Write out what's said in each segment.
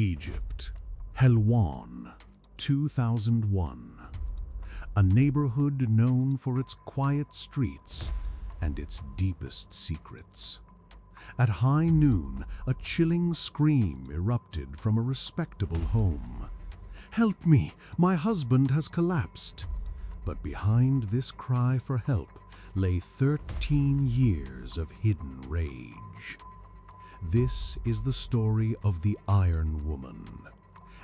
Egypt, Helwan, 2001. A neighborhood known for its quiet streets and its deepest secrets. At high noon, a chilling scream erupted from a respectable home. "Help me, my husband has collapsed." But behind this cry for help lay 13 years of hidden rage. This is the story of the Iron Woman,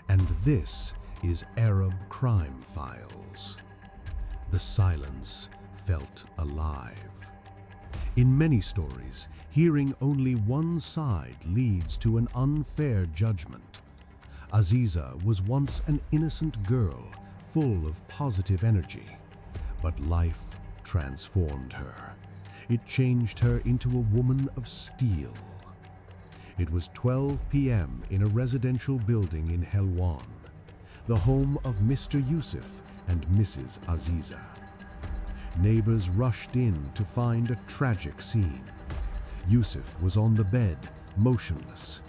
and this is Arab Crime Files. The silence felt alive. In many stories, hearing only one side leads to an unfair judgment. Aziza was once an innocent girl, full of positive energy, but life transformed her. It changed her into a woman of steel. It was 12 p.m. in a residential building in Helwan, the home of Mr. Yusuf and Mrs. Aziza. Neighbors rushed in to find a tragic scene. Yusuf was on the bed, motionless.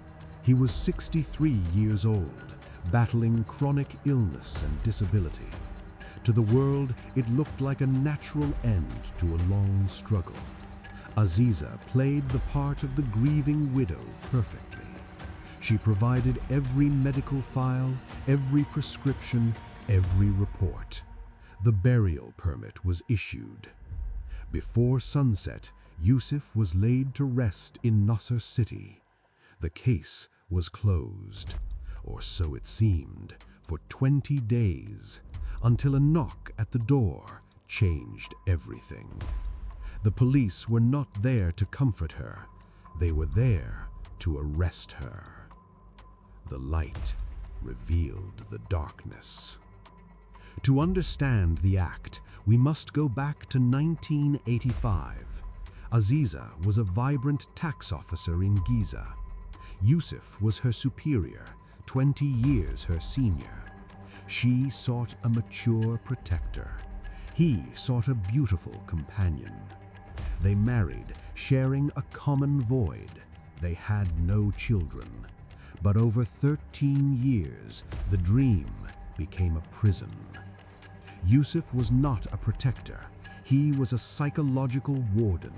He was 63 years old, battling chronic illness and disability. To the world, it looked like a natural end to a long struggle. Aziza played the part of the grieving widow perfectly. She provided every medical file, every prescription, every report. The burial permit was issued. Before sunset, Yusuf was laid to rest in Nasser City. The case was closed, or so it seemed, for 20 days, until a knock at the door changed everything. The police were not there to comfort her. They were there to arrest her. The light revealed the darkness. To understand the act, we must go back to 1985. Aziza was a vibrant tax officer in Giza. Yusuf was her superior, 20 years her senior. She sought a mature protector. He sought a beautiful companion. They married, sharing a common void. They had no children. But over 13 years, the dream became a prison. Yusuf was not a protector. He was a psychological warden.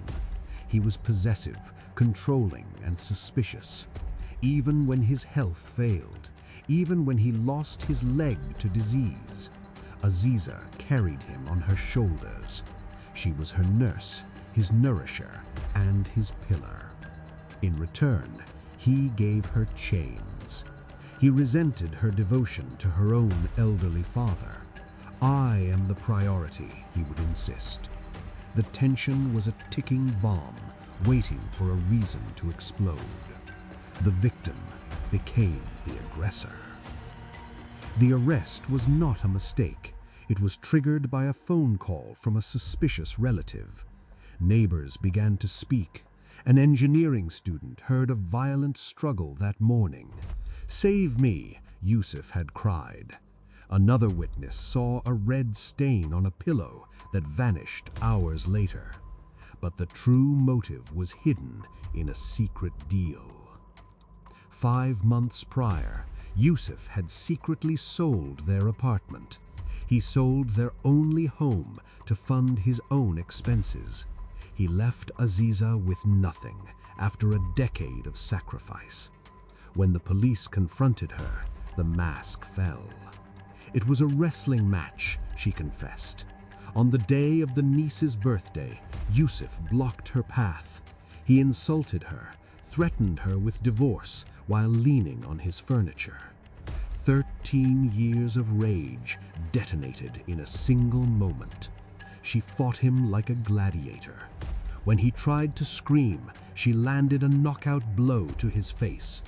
He was possessive, controlling, and suspicious. Even when his health failed, even when he lost his leg to disease, Aziza carried him on her shoulders. She was her nurse, his nourisher, and his pillar. In return, he gave her chains. He resented her devotion to her own elderly father. "I am the priority," he would insist. The tension was a ticking bomb, waiting for a reason to explode. The victim became the aggressor. The arrest was not a mistake. It was triggered by a phone call from a suspicious relative. Neighbors began to speak. An engineering student heard a violent struggle that morning. "Save me," Yusuf had cried. Another witness saw a red stain on a pillow that vanished hours later. But the true motive was hidden in a secret deal. 5 months prior, Yusuf had secretly sold their apartment. He sold their only home to fund his own expenses. He left Aziza with nothing after a decade of sacrifice. When the police confronted her, the mask fell. It was a wrestling match, she confessed. On the day of the niece's birthday, Yusuf blocked her path. He insulted her, threatened her with divorce while leaning on his furniture. 13 years of rage detonated in a single moment. She fought him like a gladiator. When he tried to scream, she landed a knockout blow to his face.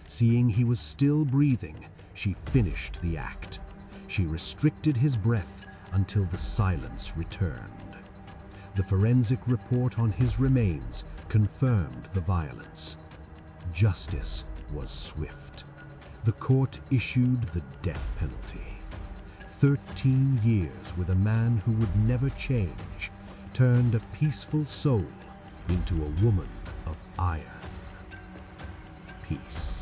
Seeing he was still breathing, she finished the act. She restricted his breath until the silence returned. The forensic report on his remains confirmed the violence. Justice was swift. The court issued the death penalty. 13 years with a man who would never change turned a peaceful soul into a woman of iron. Peace.